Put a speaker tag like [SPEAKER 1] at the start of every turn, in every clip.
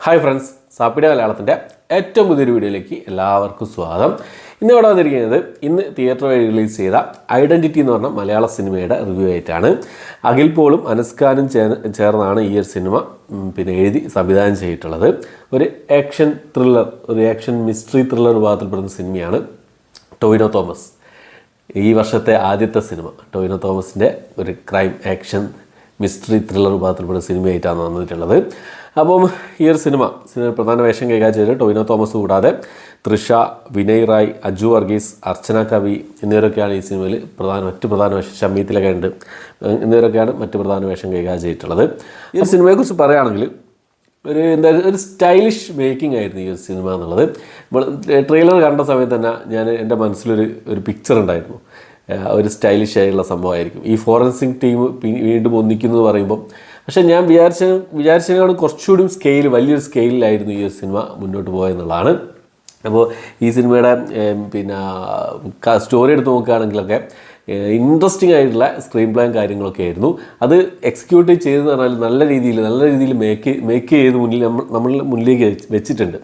[SPEAKER 1] Hi friends, സാപ്പിയുടെ മലയാളത്തിൻ്റെ ഏറ്റവും പുതിയൊരു വീഡിയോയിലേക്ക് എല്ലാവർക്കും സ്വാഗതം. ഇന്ന് ഇവിടെ വന്നിരിക്കുന്നത് ഇന്ന് തിയേറ്റർ വഴി റിലീസ് ചെയ്ത ഐഡൻറ്റിറ്റി എന്ന് പറഞ്ഞ മലയാള സിനിമയുടെ റിവ്യൂ ആയിട്ടാണ്. അഖിൽ പോളും അനുഷ്കാനും ചേർന്നാണ് ഈ ഒരു സിനിമ എഴുതി സംവിധാനം ചെയ്തിട്ടുള്ളത്. ഒരു ആക്ഷൻ ത്രില്ലർ, ഒരു ആക്ഷൻ മിസ്റ്ററി ത്രില്ലർ വിഭാഗത്തിൽപ്പെടുന്ന സിനിമയാണ് ടോവിനോ തോമസ്. ഈ വർഷത്തെ ആദ്യത്തെ സിനിമ ടോവിനോ തോമസിൻ്റെ ഒരു ക്രൈം ആക്ഷൻ മിസ്റ്ററി ത്രില്ലർ വിഭാഗത്തിൽപ്പെടുന്ന സിനിമയായിട്ടാണ് വന്നിട്ടുള്ളത്. അപ്പം ഈ ഒരു സിനിമ പ്രധാന വേഷം കൈകാര്യം ചെയ്ത് ടോവിനോ തോമസ് കൂടാതെ തൃഷ, വിനയ് റായ്, അജു വർഗീസ്, അർച്ചന കവി എന്നിവരൊക്കെയാണ് ഈ സിനിമയിൽ മറ്റ് പ്രധാന വേഷം. ഷമീത്തിലൊക്കെ ഉണ്ട്. എന്നിവരൊക്കെയാണ് മറ്റ് പ്രധാന വേഷം കൈകാര്യം ചെയ്തിട്ടുള്ളത്. ഈ ഒരു സിനിമയെക്കുറിച്ച് പറയുകയാണെങ്കിൽ ഒരു സ്റ്റൈലിഷ് മേക്കിംഗ് ആയിരുന്നു ഈ ഒരു സിനിമ എന്നുള്ളത്. ട്രെയിലർ കണ്ട സമയത്ത് തന്നെ എൻ്റെ മനസ്സിലൊരു പിക്ചർ ഉണ്ടായിരുന്നു. ഒരു സ്റ്റൈലിഷ് ആയിട്ടുള്ള സംഭവമായിരിക്കും ഈ ഫോറൻസിക് ടീം വീണ്ടും ഒന്നിക്കുന്നു എന്ന് പറയുമ്പം. പക്ഷേ ഞാൻ വിചാരിച്ചതിനോട് കുറച്ചുകൂടി വലിയൊരു സ്കെയിലിലായിരുന്നു ഈ ഒരു സിനിമ മുന്നോട്ട് പോയെന്നുള്ളതാണ്. അപ്പോൾ ഈ സിനിമയുടെ സ്റ്റോറി എടുത്ത് നോക്കുകയാണെങ്കിലൊക്കെ ഇൻട്രസ്റ്റിംഗ് ആയിട്ടുള്ള സ്ക്രീൻ പ്ലാൻ കാര്യങ്ങളൊക്കെ ആയിരുന്നു. അത് എക്സിക്യൂട്ട് ചെയ്തെന്ന് പറഞ്ഞാൽ നല്ല രീതിയിൽ മേക്ക് ചെയ്ത് നമ്മൾ മുന്നിലേക്ക് വെച്ചിട്ടുണ്ട്.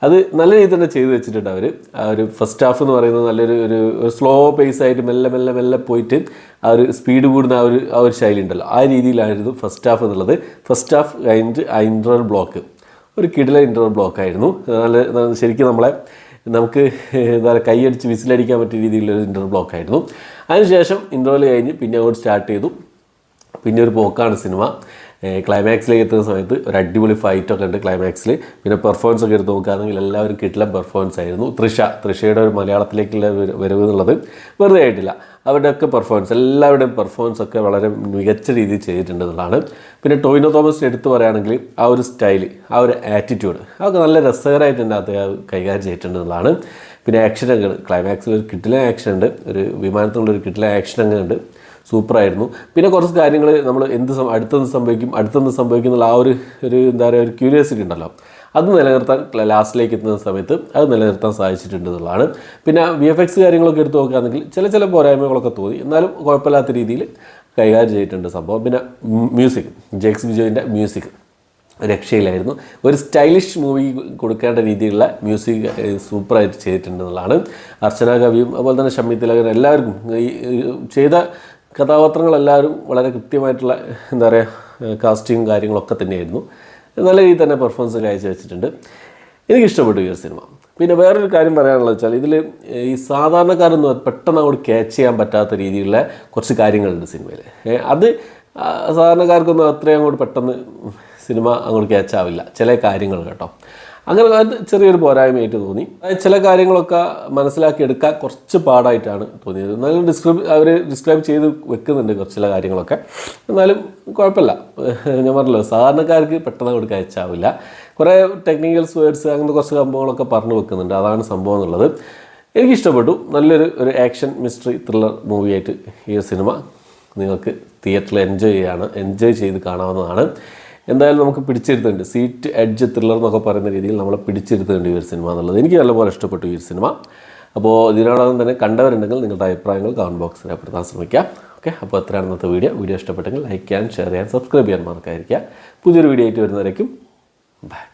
[SPEAKER 1] അത് നല്ല രീതിയിൽ തന്നെ ചെയ്ത് വെച്ചിട്ടുണ്ട് അവർ. ആ ഒരു ഫസ്റ്റ് ഹാഫ് എന്ന് പറയുന്നത് നല്ലൊരു സ്ലോ പേസായിട്ട് മെല്ലെ പോയിട്ട് ആ ഒരു സ്പീഡ് കൂടുന്ന ആ ഒരു ശൈലി ഉണ്ടല്ലോ, ആ രീതിയിലായിരുന്നു ഫസ്റ്റ് ഹാഫ് എന്നുള്ളത്. ഫസ്റ്റ് ഹാഫ് കഴിഞ്ഞിട്ട് ആ ഇൻ്റർവൽ ബ്ലോക്ക് ഒരു കിടിലൻ ഇൻ്റർവൽ ബ്ലോക്കായിരുന്നു. ശരിക്കും നമുക്ക് കൈയടിച്ച് വിസിലടിക്കാൻ പറ്റിയ രീതിയിലൊരു ഇൻ്റർവൽ ബ്ലോക്കായിരുന്നു. അതിനുശേഷം ഇൻ്റർവൽ കഴിഞ്ഞ് പിന്നെ അങ്ങോട്ട് സ്റ്റാർട്ട് ചെയ്തു. പിന്നെ ഒരു പോക്കാണ് സിനിമ. ക്ലൈമാക്സിലേക്ക് എത്തുന്ന സമയത്ത് ഒരു അടിപൊളി ഫൈറ്റൊക്കെ ഉണ്ട് ക്ലൈമാക്സിൽ. പിന്നെ പെർഫോമൻസ് ഒക്കെ എടുത്ത് നോക്കുകയാണെങ്കിൽ എല്ലാവരും കിട്ടില്ല പെർഫോമൻസ് ആയിരുന്നു. തൃഷയുടെ ഒരു മലയാളത്തിലേക്കുള്ള വരവ് എന്നുള്ളത് വെറുതെ ആയിട്ടില്ല. അവരുടെയൊക്കെ എല്ലാവരുടെയും പെർഫോമൻസ് ഒക്കെ വളരെ മികച്ച രീതിയിൽ ചെയ്തിട്ടുണ്ട് എന്നുള്ളതാണ്. പിന്നെ ടോവിനോ തോമസിൻ്റെ എടുത്ത് പറയുകയാണെങ്കിൽ ആ ഒരു സ്റ്റൈല്, ആ ഒരു ആറ്റിറ്റ്യൂഡ് അതൊക്കെ നല്ല രസകരമായിട്ട് എൻ്റെ അകത്ത് കൈകാര്യം ചെയ്തിട്ടുണ്ട് എന്നുള്ളതാണ്. പിന്നെ ആക്ഷനൊക്കെ ക്ലൈമാക്സിൽ ഒരു കിട്ടില ആക്ഷൻ ഉണ്ട്, ഒരു വിമാനത്തിലുള്ളൊരു കിട്ടില ആക്ഷനൊക്കെ ഉണ്ട്, സൂപ്പറായിരുന്നു. പിന്നെ കുറച്ച് കാര്യങ്ങൾ നമ്മൾ അടുത്തെന്ത് സംഭവിക്കും എന്നുള്ള ആ ഒരു എന്താ പറയുക ഒരു ക്യൂരിയോസിറ്റി ഉണ്ടല്ലോ, അത് നിലനിർത്താൻ ലാസ്റ്റിലേക്ക് എത്തുന്ന സമയത്ത് അത് നിലനിർത്താൻ സാധിച്ചിട്ടുണ്ട് എന്നുള്ളതാണ്. പിന്നെ VFX കാര്യങ്ങളൊക്കെ എടുത്ത് നോക്കുകയാണെങ്കിൽ ചില പോരായ്മകളൊക്കെ തോന്നി, എന്നാലും കുഴപ്പമില്ലാത്ത രീതിയിൽ കൈകാര്യം ചെയ്തിട്ടുണ്ട് സംഭവം. പിന്നെ മ്യൂസിക്, ജെക്സ് ബിജോയിൻ്റെ മ്യൂസിക് രക്ഷയിലായിരുന്നു. ഒരു സ്റ്റൈലിഷ് മൂവി കൊടുക്കേണ്ട രീതിയിലുള്ള മ്യൂസിക് സൂപ്പറായിട്ട് ചെയ്തിട്ടുണ്ട് എന്നുള്ളതാണ്. അർച്ചന കവിയും അതുപോലെ തന്നെ ഷമീത്തിലകൻ എല്ലാവർക്കും ഈ ചെയ്ത കഥാപാത്രങ്ങളെല്ലാവരും വളരെ കൃത്യമായിട്ടുള്ള എന്താ പറയുക കാസ്റ്റിങ്ങും കാര്യങ്ങളൊക്കെ തന്നെയായിരുന്നു. നല്ല രീതിയിൽ തന്നെ പെർഫോമൻസ് കാഴ്ച വെച്ചിട്ടുണ്ട്. എനിക്കിഷ്ടപ്പെട്ടു ഈ ഒരു സിനിമ. പിന്നെ വേറൊരു കാര്യം പറയാനുള്ളത് വെച്ചാൽ ഇതിൽ ഈ സാധാരണക്കാരൊന്നും പെട്ടെന്ന് അങ്ങോട്ട് ക്യാച്ച് ചെയ്യാൻ പറ്റാത്ത രീതിയിലുള്ള കുറച്ച് കാര്യങ്ങളുണ്ട് സിനിമയിൽ. അത് സാധാരണക്കാർക്കൊന്നും അത്രയും അങ്ങോട്ട് പെട്ടെന്ന് സിനിമ അങ്ങോട്ട് ക്യാച്ച് ആവില്ല ചില കാര്യങ്ങൾ കേട്ടോ. അങ്ങനെ അത് ചെറിയൊരു പോരായ്മയായിട്ട് തോന്നി. ചില കാര്യങ്ങളൊക്കെ മനസ്സിലാക്കി എടുക്കാൻ കുറച്ച് പാടായിട്ടാണ് തോന്നിയത്. എന്നാലും അവർ ഡിസ്ക്രൈബ് ചെയ്ത് വെക്കുന്നുണ്ട് ചില കാര്യങ്ങളൊക്കെ, എന്നാലും കുഴപ്പമില്ല. ഞാൻ പറഞ്ഞല്ലോ, സാധാരണക്കാർക്ക് പെട്ടെന്ന് അങ്ങോട്ട് ക്യാച്ച് ആവില്ല. കുറേ ടെക്നിക്കൽസ് വേർഡ്സ് അങ്ങനത്തെ കുറച്ച് സംഭവങ്ങളൊക്കെ പറഞ്ഞു വെക്കുന്നുണ്ട്. അതാണ് സംഭവം എന്നുള്ളത്. എനിക്കിഷ്ടപ്പെട്ടു. നല്ലൊരു ആക്ഷൻ മിസ്റ്ററി ത്രില്ലർ മൂവിയായിട്ട് ഈ സിനിമ നിങ്ങൾക്ക് തിയേറ്ററിൽ എൻജോയ് ചെയ്ത് കാണാവുന്നതാണ്. എന്തായാലും നമുക്ക് പിടിച്ചിരുത്തുന്നുണ്ട്. സീറ്റ് എഡ്ജ് ത്രില്ലർ എന്നൊക്കെ പറയുന്ന രീതിയിൽ നമ്മളെ പിടിച്ചിരുത്തുന്നുണ്ട് ഈ ഒരു സിനിമ എന്നുള്ളത്. എനിക്ക് നല്ലപോലെ ഇഷ്ടപ്പെട്ടു ഈ ഒരു സിനിമ. അപ്പോൾ ഇതിനോടൊപ്പം തന്നെ കണ്ടവരുണ്ടെങ്കിൽ നിങ്ങളുടെ അഭിപ്രായങ്ങൾ കമൻറ്റ് ബോക്സിൽ രേഖപ്പെടുത്താൻ ശ്രമിക്കാം. ഓക്കെ, അപ്പോൾ എത്രയാണ് ഇന്നത്തെ വീഡിയോ ഇഷ്ടപ്പെട്ടെങ്കിൽ ലൈക്ക് ചെയ്യാൻ, ഷെയർ ചെയ്യാൻ, സബ്സ്ക്രൈബ് ചെയ്യാൻ മറക്കാതിരിക്കുക. പുതിയൊരു വീഡിയോ ആയിട്ട് വരുന്നവരേക്കും ബൈ.